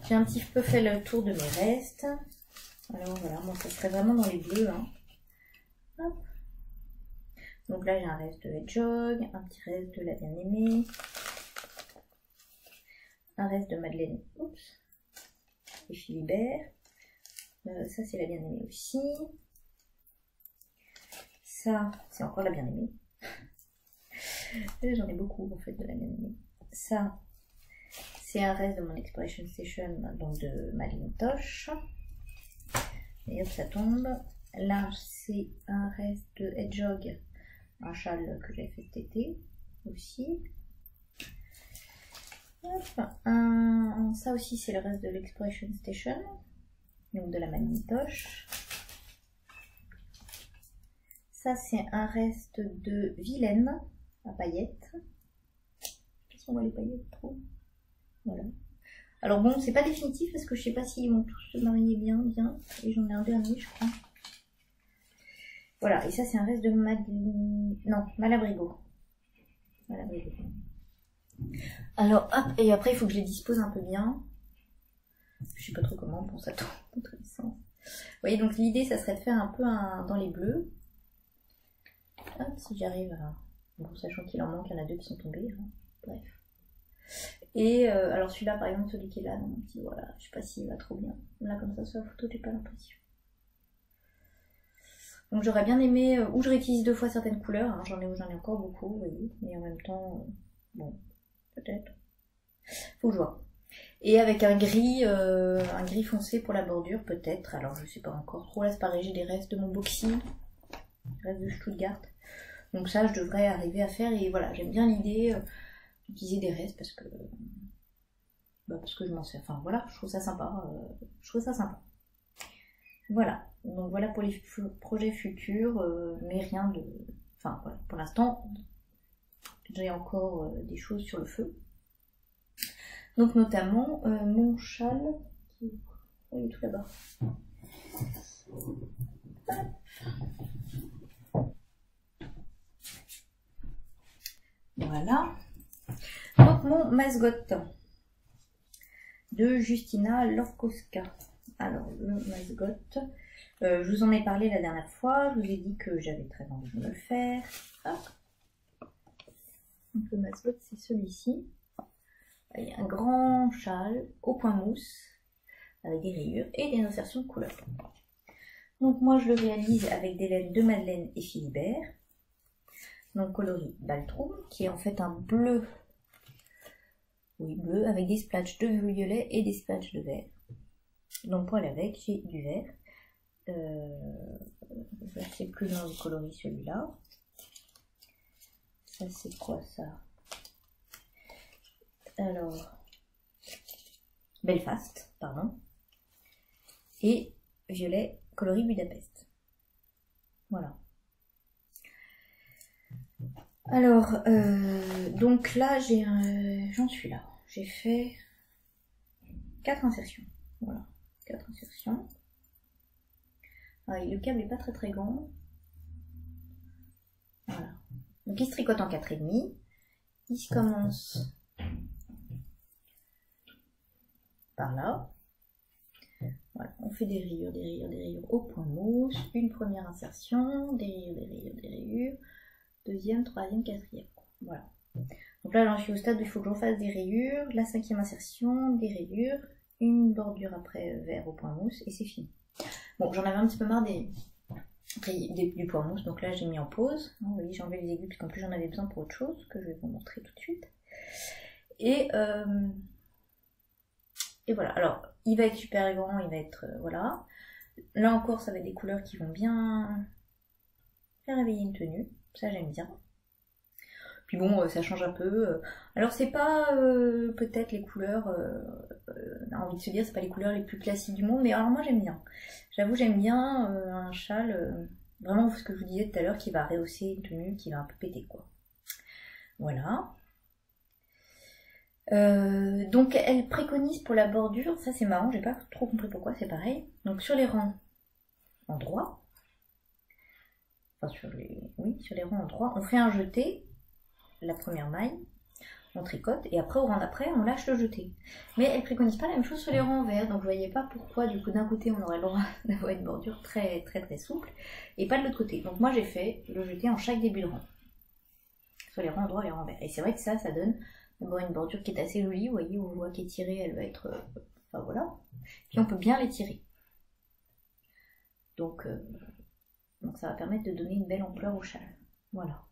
A: J'ai un petit peu fait le tour de mes restes. Alors voilà, bon ça serait vraiment dans les bleus. Hein. Hop. Donc là j'ai un reste de Hedgehog, un petit reste de la bien-aimée, un reste de Madeleine, oups, et Philibert. Ça c'est la bien-aimée aussi. Ça c'est encore la bien-aimée. J'en ai beaucoup en fait de la bien-aimée. Ça c'est un reste de mon Exploration Station, donc de Malintosh. Et hop ça tombe. Là c'est un reste de Hedgehog, un châle que j'avais fait cet été aussi. Hop, ça aussi c'est le reste de l'Exploration Station, donc de la Malintosh. Ça c'est un reste de Vilaine à paillettes. Je sais pas si on voit les paillettes trop. Voilà. Alors bon, c'est pas définitif parce que je sais pas s'ils vont tous se marier bien. Et j'en ai un dernier, je crois. Voilà, et ça c'est un reste de Malabrigo. Malabrigo. Alors hop, et après il faut que je les dispose un peu bien. Je sais pas trop comment, bon ça tombe dans tous les sens. Vous voyez, donc l'idée ça serait de faire un peu dans les bleus. Hop, si j'arrive à... Bon, sachant qu'il en manque, il y en a 2 qui sont tombés. Hein. Bref. Et alors celui-là par exemple, celui qui est là, dans mon petit, voilà, je sais pas s'il va trop bien. Là comme ça sur la photo, j'ai pas l'impression. Donc j'aurais bien aimé, ou je réutilise 2 fois certaines couleurs, hein, j'en ai encore beaucoup, vous voyez, mais en même temps, bon, peut-être. Faut que je vois. Et avec un gris foncé pour la bordure, peut-être, alors je sais pas encore trop, là c'est pareil, j'ai des restes de mon Boxy, des restes de Stuttgart. Donc ça je devrais arriver à faire, et voilà, j'aime bien l'idée d'utiliser des restes parce que je m'en sers, enfin voilà, je trouve ça sympa, Voilà, donc voilà pour les projets futurs, mais rien de... Enfin voilà, pour l'instant, j'ai encore des choses sur le feu. Donc notamment mon châle, qui est tout là-bas. Voilà. Donc mon mascotte de Justina Lorkowska. Alors le mascotte, je vous en ai parlé la dernière fois, je vous ai dit que j'avais très envie de me le faire. Hop. Donc le mascotte c'est celui-ci. Il y a un grand châle au point mousse avec des rayures et des insertions de couleurs. Donc moi je le réalise avec des laines de Madeleine et Philibert. Donc coloris Baltrum, qui est en fait un bleu, oui bleu, avec des splatchs de violet et des splatchs de vert. Donc pour aller avec, j'ai du vert. Je ne sais plus dans le coloris celui-là. Ça c'est quoi ça? Alors, Belfast, pardon. Et violet coloris Budapest. Voilà. Alors, donc là, j'en suis là. J'ai fait 4 insertions. Voilà, 4 insertions. Ah, le câble n'est pas très grand. Voilà. Donc il se tricote en 4,5. Il se commence par là. Voilà, on fait des rayures au point mousse, une première insertion, des rayures, deuxième, troisième, quatrième. Voilà. Donc là j'en suis au stade où il faut que j'en fasse des rayures, la 5e insertion, des rayures, une bordure après vert au point mousse et c'est fini. Bon, j'en avais un petit peu marre du point mousse, donc là j'ai mis en pause. Vous voyez, j'ai enlevé les aiguilles parce qu'en plus j'en avais besoin pour autre chose, que je vais vous montrer tout de suite. Et voilà, alors il va être super grand, il va être, voilà. Là encore ça va être des couleurs qui vont bien faire réveiller une tenue, ça j'aime bien. Puis bon, ça change un peu. Alors c'est pas peut-être les couleurs, on a envie de se dire, c'est pas les couleurs les plus classiques du monde, mais alors moi j'aime bien. J'avoue j'aime bien un châle, vraiment ce que je vous disais tout à l'heure, qui va rehausser une tenue, qui va un peu péter quoi. Voilà. Donc elle préconise pour la bordure, ça c'est marrant, j'ai pas trop compris pourquoi, c'est pareil. Donc sur les rangs en droit, enfin sur les rangs en droit, on fait un jeté, la première maille, on tricote, et après au rang d'après on lâche le jeté. Mais elle préconise pas la même chose sur les rangs en vert, donc je voyais pas pourquoi du coup d'un côté on aurait le droit d'avoir une bordure très souple, et pas de l'autre côté. Donc moi j'ai fait le jeté en chaque début de rang, sur les rangs en droit et les rangs vert. Et c'est vrai que ça donne d'abord une bordure qui est assez jolie, vous voyez, on voit qu'elle est tirée, elle va être, enfin voilà. Puis on peut bien l'étirer. Donc ça va permettre de donner une belle ampleur au châle. Voilà.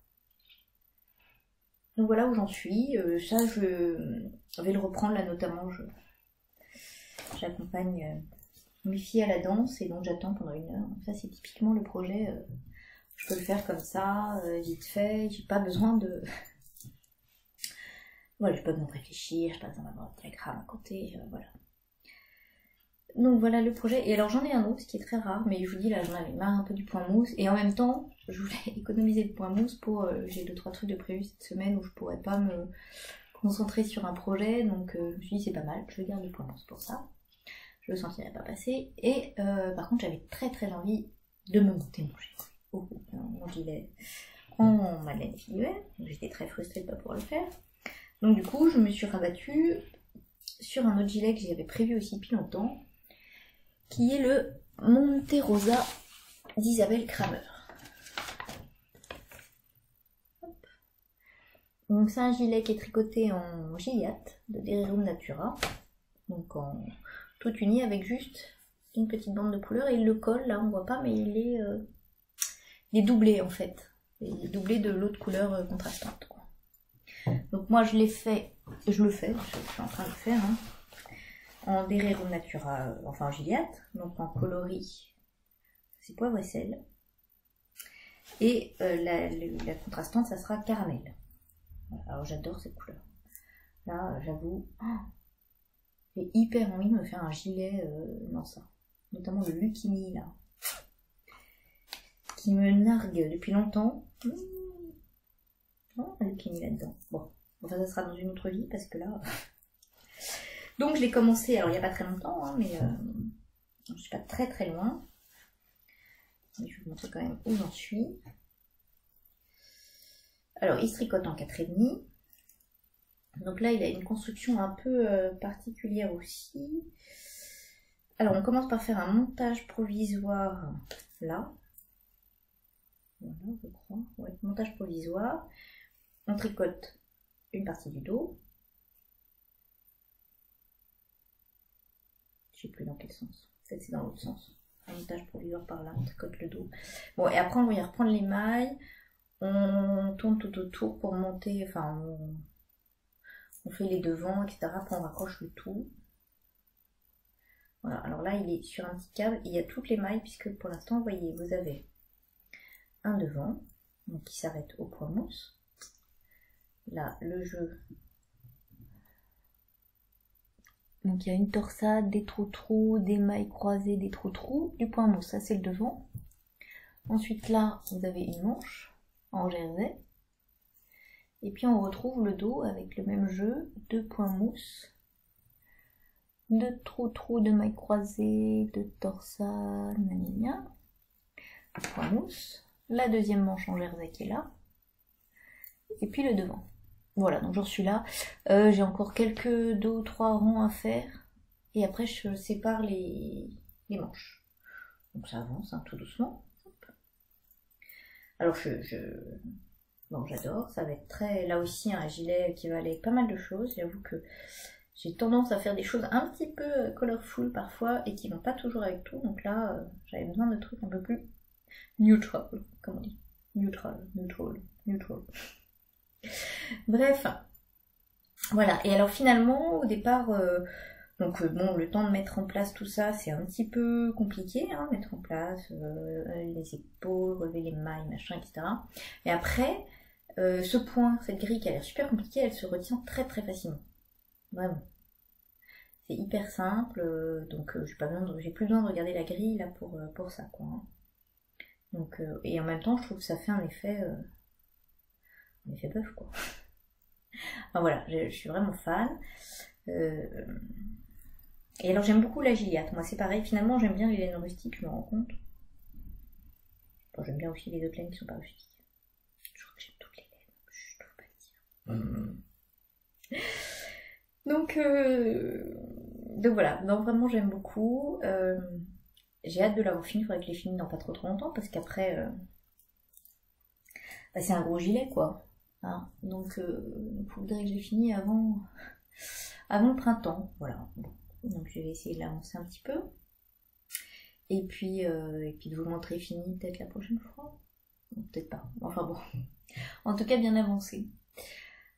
A: Donc voilà où j'en suis. Ça je vais le reprendre là, notamment j'accompagne mes filles à la danse et donc j'attends pendant 1 heure. Donc ça c'est typiquement le projet, je peux le faire comme ça, vite fait, j'ai pas besoin de... Voilà, j'ai pas besoin de réfléchir, j'ai pas besoin d'avoir un diagramme à côté, voilà. Donc voilà le projet. Et alors j'en ai un autre, ce qui est très rare, mais je vous dis là j'en avais marre un peu du point mousse. Et en même temps, je voulais économiser le point mousse pour... j'ai 2-3 trucs de prévu cette semaine où je pourrais pas me concentrer sur un projet. Donc je me suis dit c'est pas mal, je garde le point mousse pour ça. Je le sentirais pas passer. Et par contre j'avais très envie de me monter mon gilet en Madeleine Figuet. J'étais très frustrée de pas pouvoir le faire. Donc du coup je me suis rabattue sur un autre gilet que j'avais prévu aussi depuis longtemps, qui est le Monte Rosa d'Isabelle Kramer. Donc c'est un gilet qui est tricoté en Gilliatt de Derirum Natura, donc en tout uni avec juste une petite bande de couleur, et il le colle, là on voit pas, mais il est doublé en fait, il est doublé de l'autre couleur contrastante quoi. Donc moi je le fais, je suis en train de le faire, hein, en Derirum Natura, enfin en Gilliatt, donc en coloris, c'est poivre et sel. Et la contrastante, ça sera caramel. Alors j'adore cette couleur. Là, j'avoue, j'ai hyper envie de me faire un gilet dans ça. Notamment le Lucchini, là. Qui me nargue depuis longtemps. Oh, un Lucchini là-dedans. Bon, enfin ça sera dans une autre vie, parce que là... Donc je l'ai commencé, alors il n'y a pas très longtemps, hein, mais je ne suis pas très loin. Mais je vais vous montrer quand même où j'en suis. Alors il se tricote en 4,5. Donc là il a une construction un peu particulière aussi. Alors on commence par faire un montage provisoire là. Voilà, je crois. Ouais, montage provisoire. On tricote une partie du dos. Je sais plus dans quel sens. Peut-être c'est dans l'autre sens. Un montage provisoire par là, on tricote le dos. Bon, et après on va y reprendre les mailles. On tourne tout autour pour monter, enfin on fait les devants, etc. Après on raccroche le tout. Voilà, alors là il est sur un petit câble, il y a toutes les mailles, puisque pour l'instant, vous voyez, vous avez un devant, donc qui s'arrête au point mousse. Là, le jeu. Donc il y a une torsade, des trous-trous, des mailles croisées, des trous-trous, du point mousse, ça c'est le devant. Ensuite là, vous avez une manche en jersey. Et puis on retrouve le dos avec le même jeu, 2 points mousse, de trous-trous, de mailles croisées, de torsade, point mousse. La deuxième manche en jersey qui est là. et puis le devant. Voilà, donc j'en suis là. J'ai encore quelques 2 ou 3 rangs à faire, et après je sépare les manches. Donc ça avance hein, tout doucement. Alors bon, j'adore, ça va être très, là aussi un gilet qui va aller avec pas mal de choses. J'avoue que j'ai tendance à faire des choses un petit peu colorful parfois et qui vont pas toujours avec tout, donc là j'avais besoin de trucs un peu plus neutral, comme on dit. Neutral. Bref, voilà. Et alors finalement, au départ, donc bon, le temps de mettre en place tout ça, c'est un petit peu compliqué, hein, mettre en place les épaules, relever les mailles, machin, etc. Et après, ce point, cette grille qui a l'air super compliquée, elle se retient très très facilement. Vraiment. C'est hyper simple, donc j'ai plus besoin de regarder la grille là pour ça, quoi. Hein. Donc, et en même temps, je trouve que ça fait un effet bœuf, quoi. Enfin, voilà, je suis vraiment fan. Et alors j'aime beaucoup la Gilliatt, moi c'est pareil, finalement j'aime bien les laines rustiques, je me rends compte. Bon, j'aime bien aussi les autres laines qui sont pas rustiques. Je crois que j'aime toutes les laines, je trouve pas dire. Donc voilà, donc vraiment j'aime beaucoup. J'ai hâte de l'avoir fini, il faudrait que je l'ai fini dans pas trop longtemps, parce qu'après, bah, c'est un gros gilet quoi. Hein, donc il faudrait que je l'ai fini avant le printemps, voilà. Bon. Donc je vais essayer de l'avancer un petit peu. Et puis de vous le montrer fini peut-être la prochaine fois. Peut-être pas. Enfin bon. En tout cas bien avancé.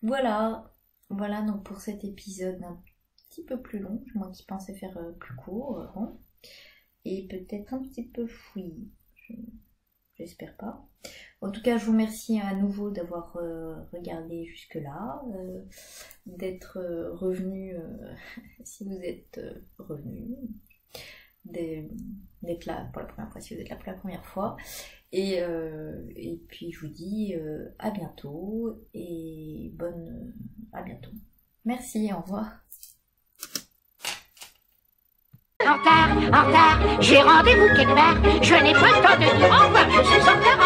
A: Voilà. Voilà donc pour cet épisode un petit peu plus long. Moi qui pensais faire plus court. Hein. Et peut-être un petit peu fouillis. J'espère pas. En tout cas, je vous remercie à nouveau d'avoir regardé jusque-là, d'être revenu, si vous êtes revenu, d'être là pour la première fois, si vous êtes là pour la première fois. Et puis, je vous dis à bientôt et à bientôt. Merci, au revoir.
B: En retard, j'ai rendez-vous quelque part. Je n'ai pas le temps de dire au revoir, je suis en retard.